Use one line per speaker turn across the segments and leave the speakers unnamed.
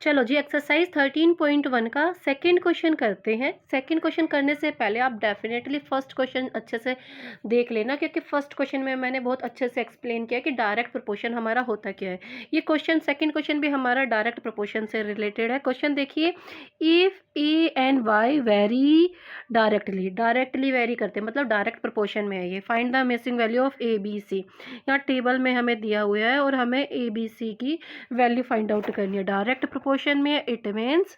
चलो जी, एक्सरसाइज 13.1 का second question करते हैं। सेकंड क्वेश्चन करने से पहले आप डेफिनेटली फर्स्ट क्वेश्चन अच्छे से देख लेना, क्योंकि फर्स्ट क्वेश्चन में मैंने बहुत अच्छे से एक्सप्लेन किया कि डायरेक्ट प्रोपोर्शन हमारा होता क्या है। ये क्वेश्चन सेकंड क्वेश्चन भी हमारा डायरेक्ट प्रोपोर्शन से रिलेटेड है। क्वेश्चन देखिए, if A and Y vary directly vary करते हैं, मतलब डायरेक्ट प्रोपोर्शन में है ये। Find the missing value of A B C. यहाँ टेबल में हमें दिया हुआ है और हमें ए बी सी की वैल्यू फाइंड आउट करनी है। डायरेक्ट प्रोपोर्शन में इट मीन्स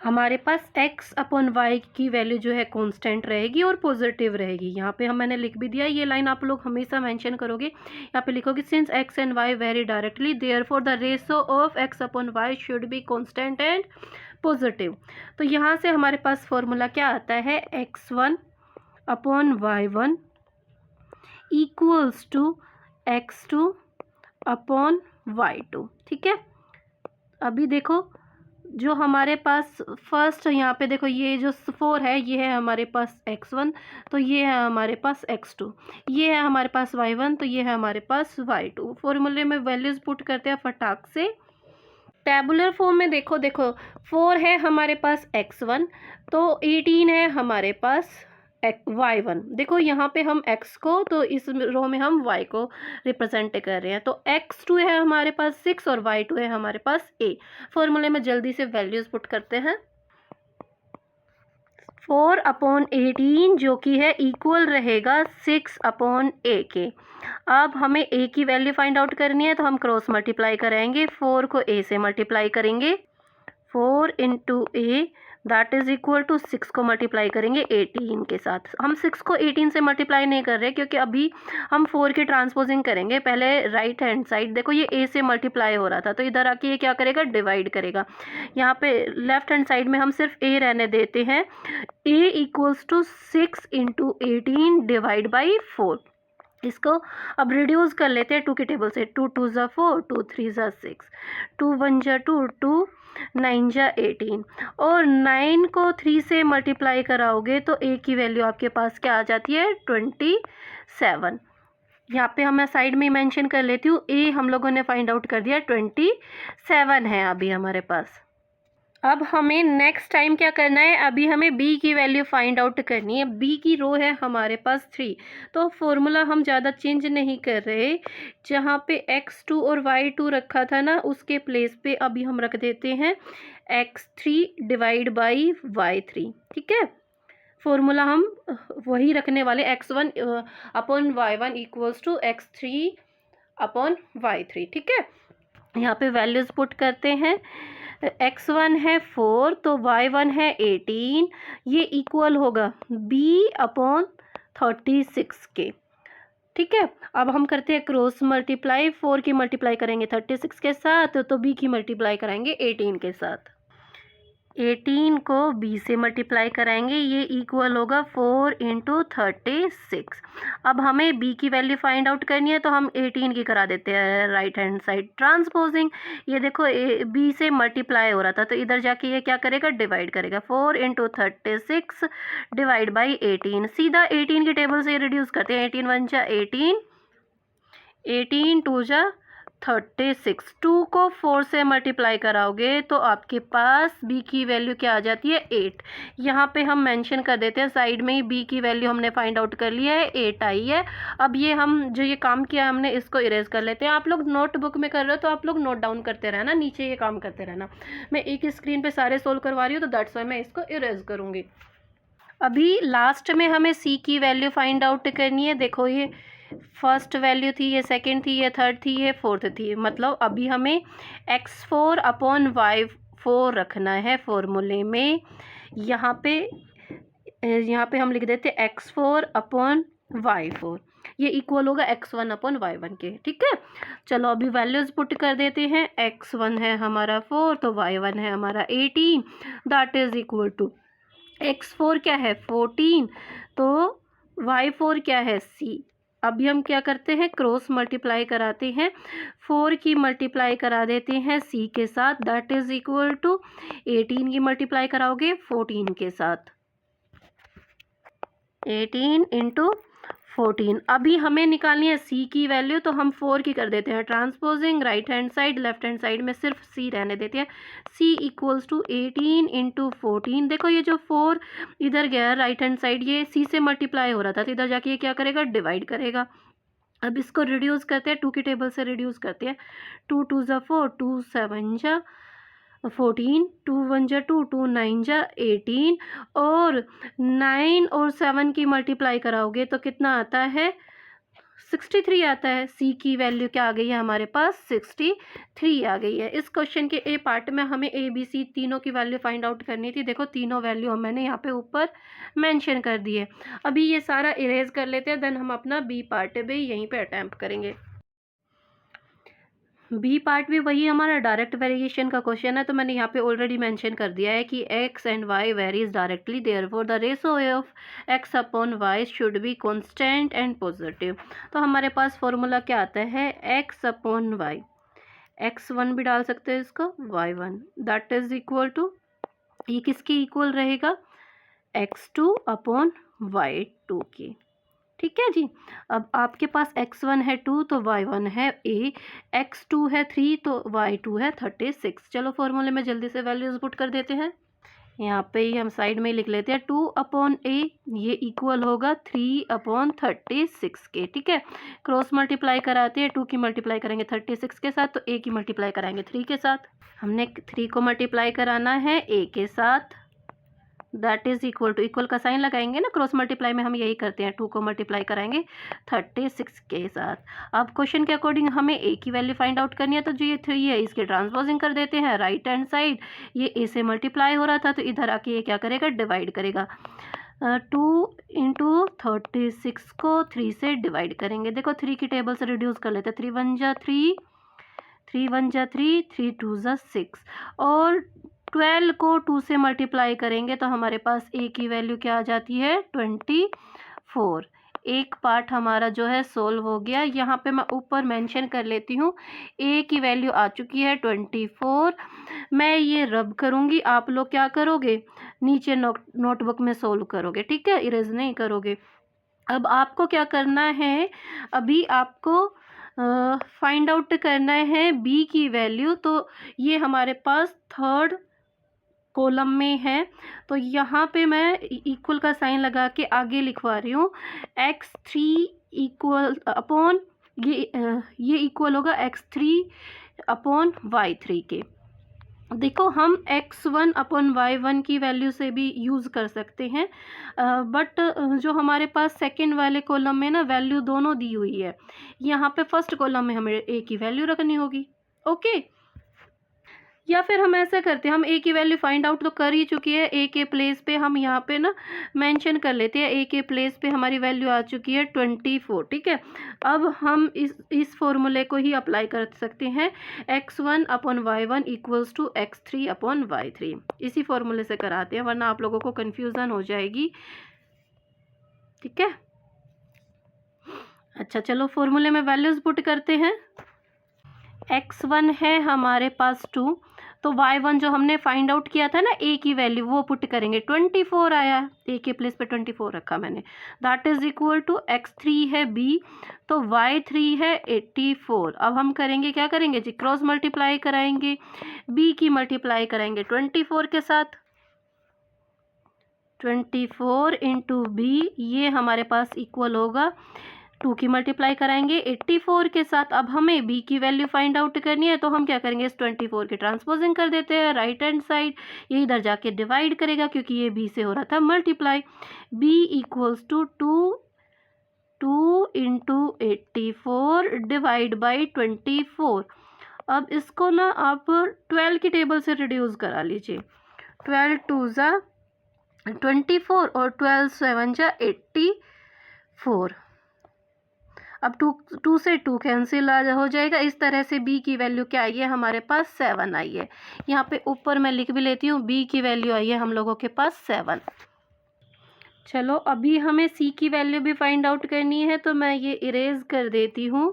हमारे पास x अपॉन वाई की वैल्यू जो है कांस्टेंट रहेगी और पॉजिटिव रहेगी। यहाँ पे मैंने लिख भी दिया, ये लाइन आप लोग हमेशा मेंशन करोगे। यहाँ पे लिखोगे since x and y very directly therefore the ratio of x upon Y should be constant and positive. तो यहाँ से हमारे पास फॉर्मूला क्या आता है, x1 upon y1 equals to x2 upon y2। ठीक है, अभी देखो जो हमारे पास फर्स्ट यहाँ पे देखो, ये जो 4 है ये है हमारे पास x1, तो ये है हमारे पास x2, ये है हमारे पास y1, तो ये है हमारे पास y2। फॉर्मूले में वैल्यूज पुट करते हैं फटाक से। टेबुलर फॉर्म में देखो 4 है हमारे पास x1, तो 18 है हमारे पास y1। देखो यहाँ पे हम x को, तो इस रो में हम y को रिप्रेजेंट कर रहे हैं। तो x2 है हमारे पास 6 और y2 है हमारे पास a। फॉर्मूले में जल्दी से वैल्यूज पुट करते हैं। 4 अपॉन 18 जो कि है इक्वल रहेगा 6 अपॉन a के। अब हमें a की वैल्यू फाइंड आउट करनी है, तो हम क्रॉस मल्टीप्लाई करेंगे। 4 को a से मल्टीप्लाई करेंगे, 4 into a that is equal to 6 को मल्टीप्लाई करेंगे 18 के साथ। हम 6 को 18 से मल्टीप्लाई नहीं कर रहे, क्योंकि अभी हम 4 की ट्रांसपोजिंग करेंगे। पहले राइट हैंड साइड देखो, ये a से मल्टीप्लाई हो रहा था, तो इधर आके ये क्या करेगा, डिवाइड करेगा। यहाँ पे लेफ्ट हैंड साइड में हम सिर्फ a रहने देते हैं। a equals to 6 into 18 divide by 4। इसको अब रिड्यूस कर लेते हैं 2 की टेबल से। 2 2 ज़ा 4, 2 3 ज़ा 6, 2 1 ज़ा 2, 2 9 ज़ा 18, और 9 को 3 से मल्टीप्लाई कराओगे तो a की वैल्यू आपके पास क्या आ जाती है, 27। यहाँ पे हम साइड में मेंशन कर लेती हूँ, a हम लोगों ने फाइंड आउट कर दिया 27 है अभी हमारे पास। अब हमें नेक्स्ट टाइम क्या करना है, अभी हमें b की वैल्यू फाइंड आउट करनी है। b की रो है हमारे पास 3, तो फॉर्मूला हम ज़्यादा चेंज नहीं कर रहे। जहाँ पे x2 और y2 रखा था ना, उसके प्लेस पे अभी हम रख देते हैं x3 डिवाइड बाई y3। ठीक है, फॉर्मूला हम वही रखने वाले, x1 upon y1 equals to x3 upon y3। ठीक है, यहाँ पे वैल्यूज़ पुट करते हैं। x1 है 4, तो y1 है 18, ये इक्वल होगा b अपॉन 36 के। ठीक है, अब हम करते हैं क्रॉस मल्टीप्लाई। 4 की मल्टीप्लाई करेंगे 36 के साथ, तो b की मल्टीप्लाई कराएंगे 18 के साथ। 18 को b से मल्टीप्लाई कराएंगे, ये इक्वल होगा 4 इंटू 36। अब हमें b की वैल्यू फाइंड आउट करनी है, तो हम 18 की करा देते हैं राइट हैंड साइड ट्रांसपोजिंग। ये देखो b से मल्टीप्लाई हो रहा था, तो इधर जाके ये क्या करेगा, डिवाइड करेगा। 4 इंटू 36 डिवाइड बाई 18। सीधा 18 की टेबल से रिड्यूस करते हैं। 18 1 जा 18, 18 2 जा 36। 2 को 4 से मल्टीप्लाई कराओगे तो आपके पास b की वैल्यू क्या आ जाती है, 8। यहाँ पे हम मेंशन कर देते हैं साइड में ही, b की वैल्यू हमने फाइंड आउट कर लिया है, 8 आई है। अब ये हम जो ये काम किया हमने, इसको इरेज कर लेते हैं। आप लोग नोटबुक में कर रहे हो तो आप लोग नोट डाउन करते रहना, नीचे ये काम करते रहना। मैं एक स्क्रीन पर सारे सोल्व करवा रही हूँ, तो दैट्स वाई मैं इसको इरेज करूँगी। अभी लास्ट में हमें c की वैल्यू फाइंड आउट करनी है। देखो, ये फर्स्ट वैल्यू थी, ये सेकंड थी, ये थर्ड थी, ये फोर्थ थी। मतलब अभी हमें x4 अपॉन y4 रखना है फॉर्मूले में। यहाँ पे हम लिख देते x4 अपॉन y4, ये इक्वल होगा x1 अपॉन y1 के। ठीक है, चलो अभी वैल्यूज पुट कर देते हैं। x1 है हमारा 4, तो y1 है हमारा 18, that is equal to x4 क्या है 14, तो y4 क्या है c। अभी हम क्या करते हैं, क्रॉस मल्टीप्लाई कराते हैं। 4 की मल्टीप्लाई करा देते हैं c के साथ, दैट इज इक्वल टू 18 की मल्टीप्लाई कराओगे 14 के साथ। 18 इंटू 14। अभी हमें निकालनी है सी की वैल्यू, तो हम 4 की कर देते हैं transposing, right hand side left hand side में सिर्फ सी रहने देते हैं। सी इक्वल्स टू 18 इंटू 14। देखो ये जो 4 इधर गया राइट हैंड साइड, ये सी से मल्टीप्लाई हो रहा था, तो इधर जाके ये क्या करेगा, डिवाइड करेगा। अब इसको रिड्यूस करते हैं, 2 की टेबल से रिड्यूस करते हैं। 2 2 ज़ा 4, 2 7 ज़ा 14, 2 1 ज़ा 2, 2 9 ज़ा 18, और 9 और 7 की मल्टीप्लाई कराओगे तो कितना आता है, 63 आता है। सी की वैल्यू क्या आ गई है हमारे पास, 63 आ गई है। इस क्वेश्चन के ए पार्ट में हमें ए बी सी तीनों की वैल्यू फाइंड आउट करनी थी। देखो तीनों वैल्यू मैंने यहाँ पे ऊपर मेंशन कर दी है। अभी ये सारा इरेज कर लेते हैं, देन हम अपना बी पार्ट भी यहीं पे अटैम्प्ट करेंगे। बी पार्ट भी वही हमारा डायरेक्ट वेरिएशन का क्वेश्चन है, तो मैंने यहाँ पे ऑलरेडी मेंशन कर दिया है कि X and Y varies directly, therefore the ratio of X upon Y should be constant and positive. तो हमारे पास फॉर्मूला क्या आता है, एक्स अपॉन वाई, x1 भी डाल सकते हैं इसको, y1 that is equal to, ये किसके इक्वल रहेगा, x2 अपॉन y2 की। ठीक है जी। अब आपके पास x1 है 2 तो y1 है a, x2 है 3 तो y2 है 36। चलो फॉर्मूले में जल्दी से वैल्यूज पुट कर देते हैं। यहाँ पे ही हम साइड में ही लिख लेते हैं 2 अपॉन a, ये इक्वल होगा 3 अपॉन 36 के। ठीक है, क्रॉस मल्टीप्लाई कराते हैं, 2 की मल्टीप्लाई करेंगे 36 के साथ, तो a की मल्टीप्लाई कराएंगे 3 के साथ। हमने 3 को मल्टीप्लाई कराना है a के साथ, that is equal to, equal का साइन लगाएंगे ना क्रॉस मल्टीप्लाई में, हम यही करते हैं, 2 को मल्टीप्लाई कराएंगे 36 के साथ। अब क्वेश्चन के अकॉर्डिंग हमें ए की वैल्यू फाइंड आउट करनी है, तो जो ये 3 है इसके ट्रांसपोजिंग कर देते हैं राइट हैंड साइड, ये ए से मल्टीप्लाई हो रहा था तो इधर आके ये क्या करेगा, डिवाइड करेगा। 2 इंटू 36 को 3 से डिवाइड करेंगे। देखो 3 की टेबल से रिड्यूस कर लेते हैं, 3 1 ज़ा 3, 3 1 ज़ा 3, 3 2 ज़ा 6, और 12 को 2 से मल्टीप्लाई करेंगे तो हमारे पास ए की वैल्यू क्या आ जाती है, 24। एक पार्ट हमारा जो है सोल्व हो गया। यहाँ पे मैं ऊपर मेंशन कर लेती हूँ, ए की वैल्यू आ चुकी है 24। मैं ये रब करूँगी, आप लोग क्या करोगे, नीचे नोटबुक में सोल्व करोगे। ठीक है, इरेज नहीं करोगे। अब आपको क्या करना है, अभी आपको फाइंड आउट करना है बी की वैल्यू। तो ये हमारे पास थर्ड कॉलम में है, तो यहाँ पे मैं इक्वल का साइन लगा के आगे लिखवा रही हूँ, x3 इक्वल अपॉन ये इक्वल होगा x3 अपॉन y3 के। देखो हम x1 अपॉन y1 की वैल्यू से भी यूज़ कर सकते हैं, बट जो हमारे पास सेकंड वाले कॉलम में ना वैल्यू दोनों दी हुई है, यहाँ पे फर्स्ट कॉलम में हमें a की वैल्यू रखनी होगी। ओके, या फिर हम ऐसा करते हैं, हम ए की वैल्यू फाइंड आउट तो कर ही चुकी है, ए के प्लेस पे हम यहाँ पे ना मेंशन कर लेते हैं, ए के प्लेस पे हमारी वैल्यू आ चुकी है 24। ठीक है, अब हम इस फॉर्मूले को ही अप्लाई कर सकते हैं, x1 upon y1 equals to x3 upon y3। इसी फॉर्मूले से कराते हैं, वरना आप लोगों को कन्फ्यूज़न हो जाएगी। ठीक है, अच्छा चलो फॉर्मूले में वैल्यूज़ पुट करते हैं। x1 है हमारे पास 2, तो y1 जो हमने फाइंड आउट किया था ना ए की वैल्यू, वो पुट करेंगे, 24 आया, ए के प्लेस पे 24 रखा मैंने, that is equal to x3 है b, तो y3 है 84। अब हम करेंगे, क्या करेंगे जी, क्रॉस मल्टीप्लाई कराएंगे, b की मल्टीप्लाई कराएंगे 24 के साथ, 24 इंटू बी, ये हमारे पास इक्वल होगा 2 की मल्टीप्लाई कराएंगे 84 के साथ। अब हमें b की वैल्यू फाइंड आउट करनी है, तो हम क्या करेंगे, इस 24 की ट्रांसपोजिंग कर देते हैं राइट हैंड साइड, ये इधर जाके डिवाइड करेगा क्योंकि ये b से हो रहा था multiply. b equals to 2 into 84 divide by 24। अब इसको ना आप 12 की टेबल से रिड्यूस करा लीजिए, 12 2 ज़ा 24 और 12 7 ज़ा 84। अब 2 से 2 कैंसिल हो जाएगा। इस तरह से b की वैल्यू क्या आई है, हमारे पास 7 आई है। यहाँ पे ऊपर मैं लिख भी लेती हूँ, b की वैल्यू आई है हम लोगों के पास 7। चलो अभी हमें c की वैल्यू भी फाइंड आउट करनी है, तो मैं ये इरेज कर देती हूँ।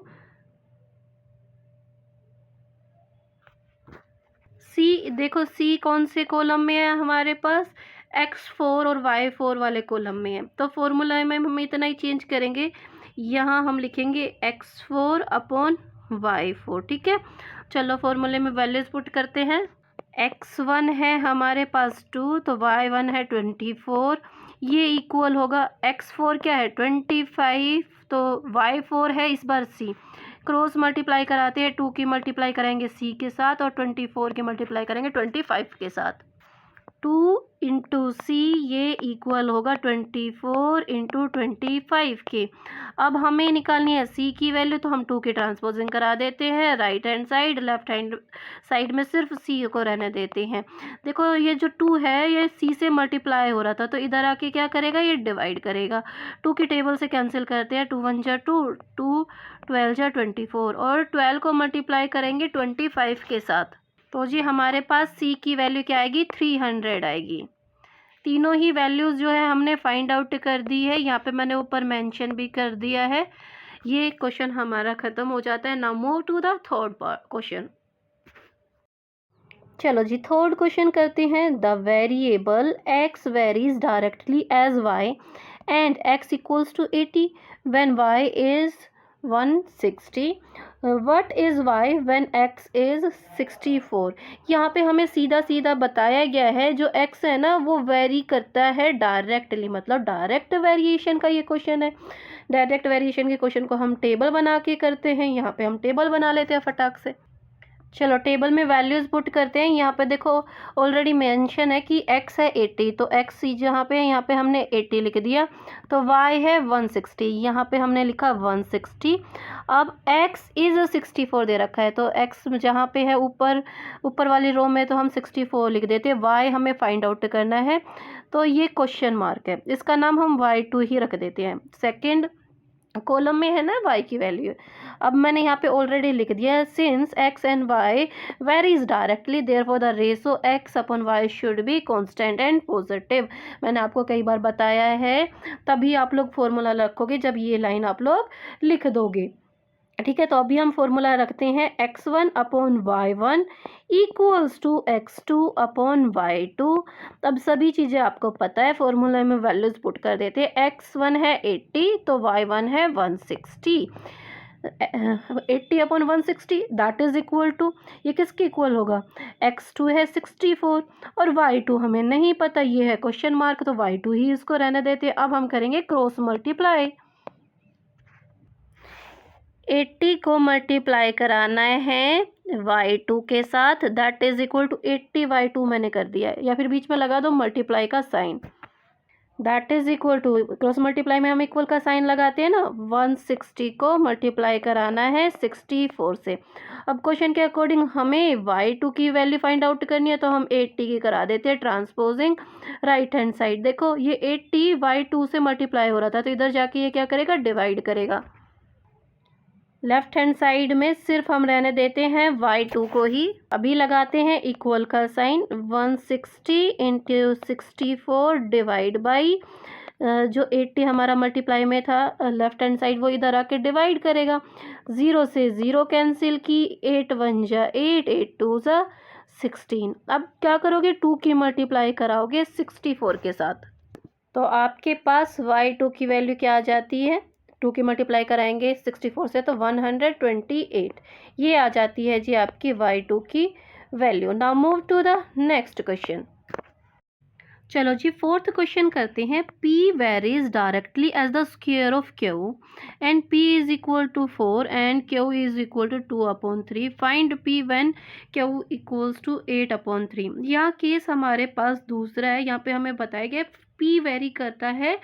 c देखो c कौन से कॉलम में है हमारे पास, x4 और y4 वाले कॉलम में है। तो फॉर्मूला में हम इतना ही चेंज करेंगे, यहाँ हम लिखेंगे x4 अपॉन y4। ठीक है, चलो फॉर्मूले में वैल्यूज पुट करते हैं। x1 है हमारे पास 2, तो y1 है 24, ये इक्वल होगा x4 क्या है 25, तो y4 है इस बार c। क्रॉस मल्टीप्लाई कराते हैं, 2 की मल्टीप्लाई करेंगे c के साथ और 24 की मल्टीप्लाई करेंगे 25 के साथ। 2 इंटू सी ये इक्वल होगा 24 इंटू 25 के। अब हमें निकालनी है सी की वैल्यू, तो हम 2 की ट्रांसपोजिंग करा देते हैं right hand side, left hand side में सिर्फ सी को रहने देते हैं। देखो ये जो 2 है ये सी से मल्टीप्लाई हो रहा था, तो इधर आके क्या करेगा, ये डिवाइड करेगा। 2 की टेबल से कैंसिल करते हैं, 2 1 जा 2, 2 12 जा 24 और 12 को मल्टीप्लाई करेंगे 25 के साथ, तो जी हमारे पास सी की वैल्यू क्या आएगी 300 आएगी। तीनों ही वैल्यूज़ जो है हमने फाइंड आउट कर दी है, यहाँ पे मैंने ऊपर मेंशन भी कर दिया है। ये क्वेश्चन हमारा ख़त्म हो जाता है। Now move to the third question. चलो जी थर्ड क्वेश्चन करते हैं। The variable x varies directly as y and x equals to 80 when y is 160, what is y when x is 64। यहाँ पे हमें सीधा सीधा बताया गया है जो x है ना वो वेरी करता है डायरेक्टली, मतलब डायरेक्ट वेरिएशन का ये क्वेश्चन है। डायरेक्ट वेरिएशन के क्वेश्चन को हम टेबल बना के करते हैं, यहाँ पे हम टेबल बना लेते हैं फटाक से। चलो टेबल में वैल्यूज़ पुट करते हैं। यहाँ पे देखो ऑलरेडी मेंशन है कि x है 80, तो x जहाँ पे है यहाँ पे हमने 80 लिख दिया, तो y है 160, यहाँ पे हमने लिखा 160। अब x इज़ 64 दे रखा है, तो x जहाँ पे है ऊपर वाली रो में तो हम 64 लिख देते हैं। y हमें फाइंड आउट करना है, तो ये क्वेश्चन मार्क है, इसका नाम हम y2 ही रख देते हैं। सेकेंड कॉलम में है ना y की वैल्यू। अब मैंने यहाँ पे ऑलरेडी लिख दिया, since x and y varies directly therefore the ratio x upon y should be constant and positive. मैंने आपको कई बार बताया है, तभी आप लोग फॉर्मूला रखोगे जब ये लाइन आप लोग लिख दोगे। ठीक है, तो अभी हम फॉर्मूला रखते हैं x1 upon y1 equals to x2 upon y2। अब सभी चीज़ें आपको पता है, फॉर्मूला में वैल्यूज पुट कर देते हैं। x1 है 80, तो y1 है 160। 80 upon 160 that is equal to, ये किसके इक्वल होगा, x2 है 64 और y2 हमें नहीं पता, ये है क्वेश्चन मार्क, तो y2 ही इसको रहने देते हैं। अब हम करेंगे क्रॉस मल्टीप्लाई। 80 को मल्टीप्लाई कराना है y2 के साथ, that is equal to 80 y2 मैंने कर दिया है, या फिर बीच में लगा दो मल्टीप्लाई का sign. That is equal to, cross multiply में हम इक्वल का साइन लगाते हैं ना, 160 को मल्टीप्लाई कराना है 64 से। अब क्वेश्चन के अकॉर्डिंग हमें y2 की वैल्यू फाइंड आउट करनी है, तो हम 80 की करा देते हैं ट्रांसपोजिंग राइट हैंड साइड। देखो ये 80 y2 से मल्टीप्लाई हो रहा था, तो इधर जाके ये क्या करेगा, डिवाइड करेगा। लेफ्ट हैंड साइड में सिर्फ हम रहने देते हैं y2 को ही। अभी लगाते हैं इक्वल का साइन, 160 इंटू 64 डिवाइड बाई जो 80 हमारा मल्टीप्लाई में था लेफ्ट हैंड साइड, वो इधर आके डिवाइड करेगा। 0 से 0 कैंसिल की, 8 1 जा 8, 8 2 जा 16। अब क्या करोगे, 2 की मल्टीप्लाई कराओगे 64 के साथ, तो आपके पास y2 की वैल्यू क्या आ जाती है, 2 की मल्टीप्लाई कराएंगे 64 से तो 128, ये आ जाती है जी आपकी y2 की वैल्यू। Now move to the next question. चलो जी फोर्थ क्वेश्चन करते हैं। p varies directly as the square of q and p is equal to 4 and q is equal to 2/3। Find p when q equals to 8/3। यह case हमारे पास दूसरा है। यहाँ पे हमें बताया गया p वेरी करता है,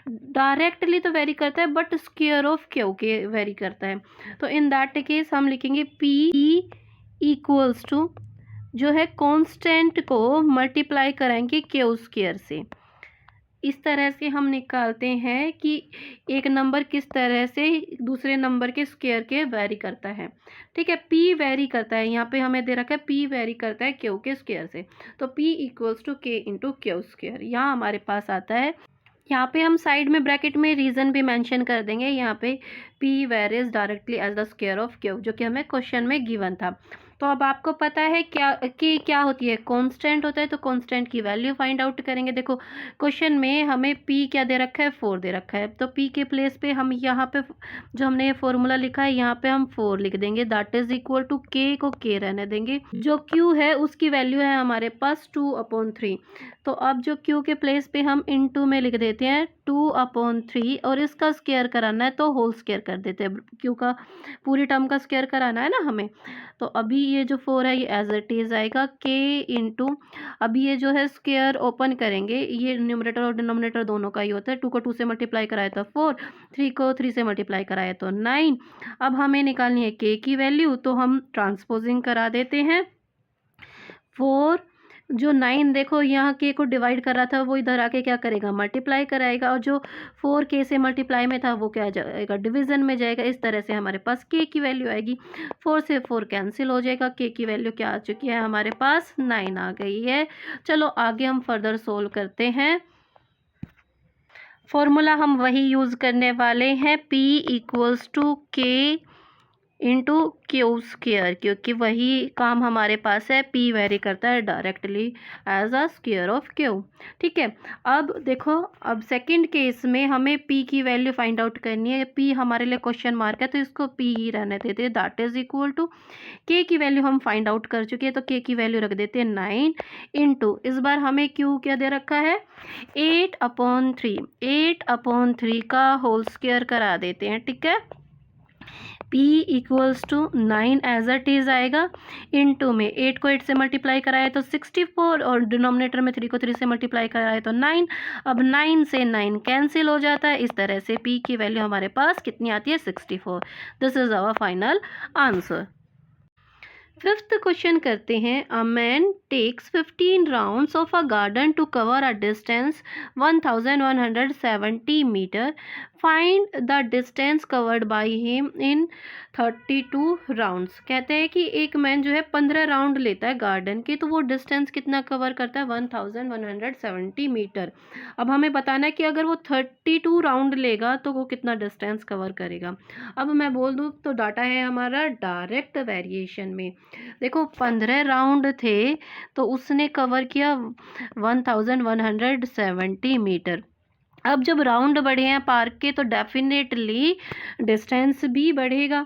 डायरेक्टली तो वेरी करता है बट स्क्वायर ऑफ q के वेरी करता है। तो इन दैट केस हम लिखेंगे p इक्वल्स टू, जो है कांस्टेंट को मल्टीप्लाई कराएंगे क्यू स्क्वायर से। इस तरह से हम निकालते हैं कि एक नंबर किस तरह से दूसरे नंबर के स्क्वायर के वेरी करता है। ठीक है, p वेरी करता है, यहाँ पे हमें दे रखा है p वेरी करता है क्यू के स्क्वायर से, तो p equals to k into Q square यहाँ हमारे पास आता है। यहाँ पे हम साइड में ब्रैकेट में रीज़न भी मेंशन कर देंगे। यहाँ पे p varies directly as the square of q, जो कि हमें क्वेश्चन में गिवन था। तो अब आपको पता है क्या होती है, कांस्टेंट होता है, तो कांस्टेंट की वैल्यू फाइंड आउट करेंगे। देखो क्वेश्चन में हमें p क्या दे रखा है, 4 दे रखा है, तो p के प्लेस पे हम यहाँ पे जो हमने ये फॉर्मूला लिखा है यहाँ पे हम 4 लिख देंगे, that is equal to k को k रहने देंगे। जो q है उसकी वैल्यू है हमारे पास 2/3। तो अब जो q के प्लेस पे हम इनटू में लिख देते हैं 2/3, और इसका स्क्वायर कराना है तो होल स्क्वायर कर देते हैं, q का पूरी टर्म का स्क्वायर कराना है ना हमें। तो अभी ये जो 4 है ये एज इट इज आएगा k इंटू, अभी ये जो है स्क्वायर ओपन करेंगे, ये न्यूमरेटर और डिनोमिनेटर दोनों का ही होता है, 2 को 2 से मल्टीप्लाई कराया तो 4, 3 को 3 से मल्टीप्लाई कराया तो 9। अब हमें निकालनी है k की वैल्यू, तो हम ट्रांसपोजिंग करा देते हैं। 4 जो 9 देखो यहाँ k को डिवाइड कर रहा था वो इधर आके क्या करेगा, मल्टीप्लाई कराएगा, और जो 4 k से मल्टीप्लाई में था वो क्या जाएगा, डिवीजन में जाएगा। इस तरह से हमारे पास k की वैल्यू आएगी, 4 से 4 कैंसिल हो जाएगा, k की वैल्यू क्या आ चुकी है हमारे पास, 9 आ गई है। चलो आगे हम फर्दर सोल्व करते हैं। फॉर्मूला हम वही यूज़ करने वाले हैं, p equals to k into Q square, क्योंकि वही काम हमारे पास है, p वेरी करता है directly as a square of q। ठीक है, अब देखो अब सेकंड केस में हमें p की वैल्यू फाइंड आउट करनी है। p हमारे लिए क्वेश्चन मार्क है तो इसको p ही रहने देते हैं, that is equal to k की वैल्यू हम फाइंड आउट कर चुके हैं, तो k की वैल्यू रख देते हैं 9 इंटू, इस बार हमें q क्या दे रखा है, 8/3, 8/3 का होल स्क्वायर करा देते हैं। ठीक है, p equals to 9 as it is आएगा, इनटू में 8 को 8 से मल्टीप्लाई कराए तो 64, और डिनोमिनेटर में 3 को 3 से मल्टीप्लाई कराए तो 9। अब 9 से 9 कैंसिल हो जाता है, इस तरह से p की वैल्यू हमारे पास कितनी आती है, 64। This is our final answer. Fifth question करते हैं, a man takes 15 rounds of a garden to cover a distance 1170 metre, find the distance covered by him in 32 rounds. कहते हैं कि एक मैन जो है 15 राउंड लेता है गार्डन के, तो वो डिस्टेंस कितना कवर करता है, 1170 मीटर। अब हमें बताना है कि अगर वो 32 राउंड लेगा तो वो कितना डिस्टेंस कवर करेगा। अब मैं बोल दूँ तो डाटा है हमारा डायरेक्ट वेरिएशन में। देखो 15 राउंड थे तो उसने कवर किया 1170 मीटर। अब जब राउंड बढ़े हैं पार्क के तो डेफिनेटली डिस्टेंस भी बढ़ेगा।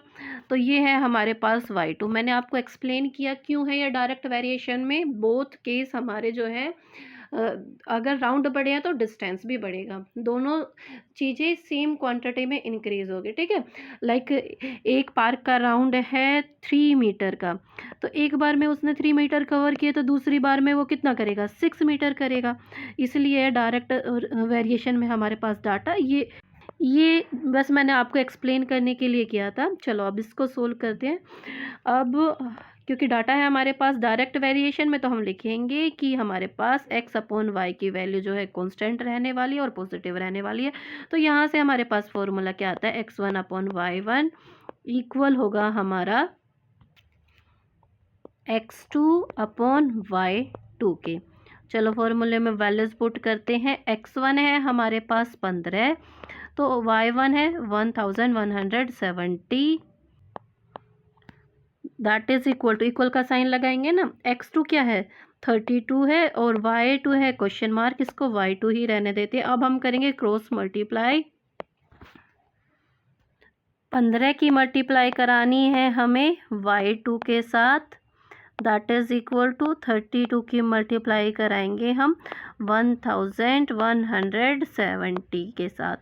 तो ये है हमारे पास y2। मैंने आपको एक्सप्लेन किया क्यों है ये डायरेक्ट वेरिएशन में, बोथ केस हमारे जो है अगर राउंड बढ़े हैं तो डिस्टेंस भी बढ़ेगा, दोनों चीज़ें सेम क्वांटिटी में इंक्रीज होगी। ठीक है, लाइक एक पार्क का राउंड है 3 मीटर का, तो एक बार में उसने 3 मीटर कवर किया तो दूसरी बार में वो कितना करेगा, 6 मीटर करेगा। इसलिए डायरेक्ट वेरिएशन में हमारे पास डाटा ये बस मैंने आपको एक्सप्लेन करने के लिए किया था। चलो अब इसको सोल्व करते हैं। अब क्योंकि डाटा है हमारे पास डायरेक्ट वेरिएशन में, तो हम लिखेंगे कि हमारे पास x/y की वैल्यू जो है कांस्टेंट रहने वाली है और पॉजिटिव रहने वाली है। तो यहाँ से हमारे पास फॉर्मूला क्या आता है, x1/y1 इक्वल होगा हमारा x2/y2 के। चलो फॉर्मूले में वैल्यूज पुट करते हैं। x1 है हमारे पास 15, तो y1 है 1170, that is equal to, equal का साइन लगाएंगे ना, x2 क्या है 32 है और y2 है क्वेश्चन मार्क, इसको y2 ही रहने देते हैं। अब हम करेंगे क्रॉस मल्टीप्लाई, 15 की मल्टीप्लाई करानी है हमें y2 के साथ, दैट इज इक्वल टू 32 की मल्टीप्लाई कराएंगे हम 1170 के साथ।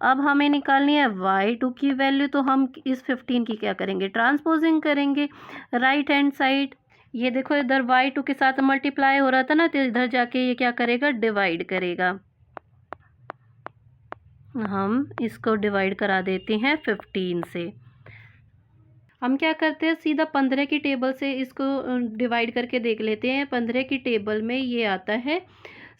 अब हमें निकालनी है y2 की वैल्यू, तो हम इस 15 की क्या करेंगे, ट्रांसपोजिंग करेंगे राइट हैंड साइड। ये देखो इधर y2 के साथ मल्टीप्लाई हो रहा था ना, तो इधर जाके ये क्या करेगा, डिवाइड करेगा। हम इसको डिवाइड करा देते हैं 15 से। हम क्या करते हैं, सीधा 15 की टेबल से इसको डिवाइड करके देख लेते हैं। 15 की टेबल में ये आता है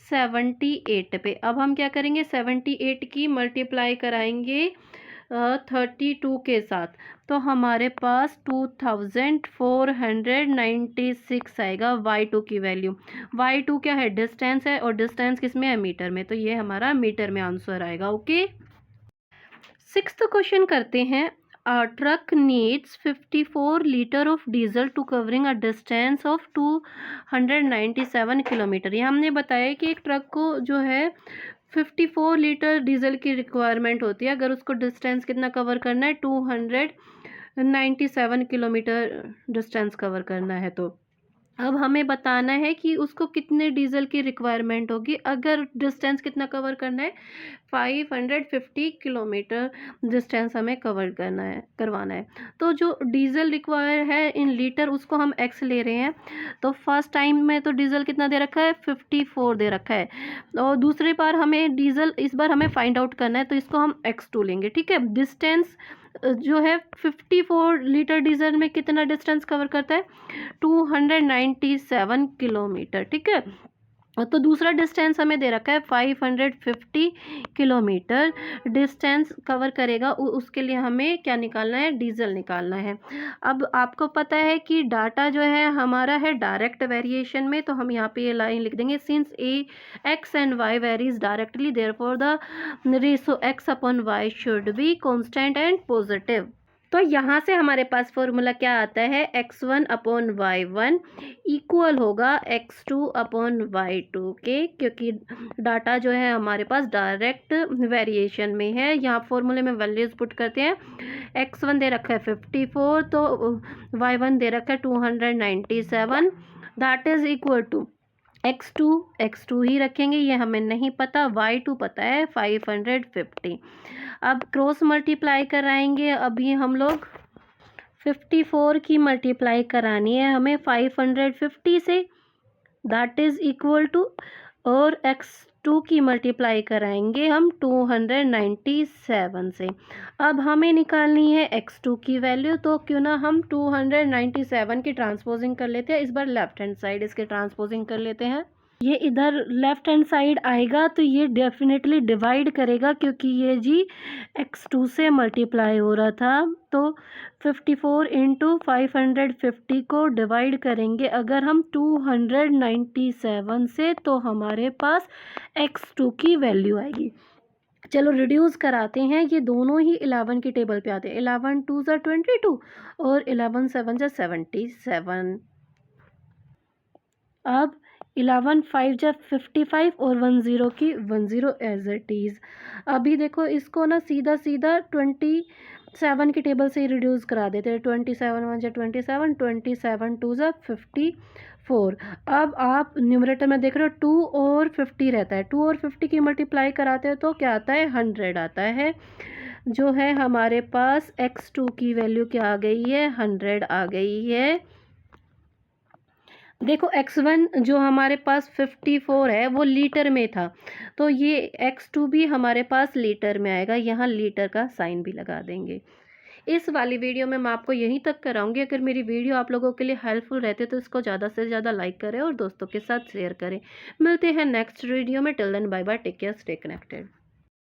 78 पे। अब हम क्या करेंगे, 78 की मल्टीप्लाई कराएंगे 32 के साथ, तो हमारे पास 2496 आएगा y2 की वैल्यू। y2 क्या है, डिस्टेंस है, और डिस्टेंस किस में है, मीटर में, तो ये हमारा मीटर में आंसर आएगा। ओके, सिक्स्थ क्वेश्चन करते हैं। A truck needs 54 liter of diesel to covering a distance of 297 kilometre. ये हमने बताया कि एक ट्रक को जो है 54 लीटर डीजल की रिक्वायरमेंट होती है अगर उसको डिस्टेंस कितना कवर करना है, 297 किलोमीटर डिस्टेंस कवर करना है। तो अब हमें बताना है कि उसको कितने डीजल की रिक्वायरमेंट होगी अगर डिस्टेंस कितना कवर करना है, 550 किलोमीटर डिस्टेंस हमें कवर करवाना है। तो जो डीजल रिक्वायर है इन लीटर उसको हम एक्स ले रहे हैं। तो फर्स्ट टाइम में तो डीजल कितना दे रखा है, 54 दे रखा है, और दूसरी बार हमें डीजल इस बार हमें फाइंड आउट करना है तो इसको हम x2 लेंगे। ठीक है, डिस्टेंस जो है 54 लीटर डीजल में कितना डिस्टेंस कवर करता है, 297 किलोमीटर। ठीक है, तो दूसरा डिस्टेंस हमें दे रखा है 550 किलोमीटर डिस्टेंस कवर करेगा। उसके लिए हमें क्या निकालना है, डीजल निकालना है। अब आपको पता है कि डाटा जो है हमारा है डायरेक्ट वेरिएशन में, तो हम यहाँ पे ये लाइन लिख देंगे, since A X and Y varies directly therefore the ratio X upon Y should be constant and positive. तो यहाँ से हमारे पास फॉर्मूला क्या आता है, x1 अपॉन y1 इक्वल होगा x2 अपॉन y2 के, क्योंकि डाटा जो है हमारे पास डायरेक्ट वेरिएशन में है। यहाँ फॉर्मूले में वैल्यूज पुट करते हैं, x1 दे रखा है 54, तो y1 दे रखा है 297, that is equal to x2 ही रखेंगे, ये हमें नहीं पता, y2 पता है 550। अब क्रॉस मल्टीप्लाई कराएंगे। अभी हम लोग 54 की मल्टीप्लाई करानी है हमें 550 से, दैट इज इक्वल टू, और x2 की मल्टीप्लाई कराएंगे हम 297 से। अब हमें निकालनी है x2 की वैल्यू, तो क्यों ना हम 297 की ट्रांसपोजिंग कर लेते हैं। इस बार लेफ्ट हैंड साइड इसके ट्रांसपोजिंग कर लेते हैं। ये इधर लेफ्ट हैंड साइड आएगा तो ये डेफिनेटली डिवाइड करेगा, क्योंकि ये जी x2 से मल्टीप्लाई हो रहा था। तो 54 इंटू 550 को डिवाइड करेंगे अगर हम 297 से, तो हमारे पास x2 की वैल्यू आएगी। चलो रिड्यूस कराते हैं, ये दोनों ही 11 की टेबल पे आते हैं। 11 2 ज़ा 22 और 11 7 ज़ा 77। अब 11 5 जा 55 और 10 की 10 एज इट इज़। अभी देखो इसको ना सीधा 27 की टेबल से ही रिड्यूस करा देते हैं। 27 1 जा 27, 27 2 जा 54। अब आप न्यूमरेटर में देख रहे हो 2 और 50 रहता है, 2 और 50 की मल्टीप्लाई कराते हो तो क्या आता है, 100 आता है। जो है हमारे पास x2 की वैल्यू क्या आ गई है, 100 आ गई है। देखो x1 जो हमारे पास 54 है वो लीटर में था, तो ये x2 भी हमारे पास लीटर में आएगा। यहाँ लीटर का साइन भी लगा देंगे। इस वाली वीडियो में मैं आपको यहीं तक कराऊंगी। अगर मेरी वीडियो आप लोगों के लिए हेल्पफुल रहती है तो इसको ज़्यादा से ज़्यादा लाइक करें और दोस्तों के साथ शेयर करें। मिलते हैं नेक्स्ट वीडियो में। Till then bye bye, take care, stay connected.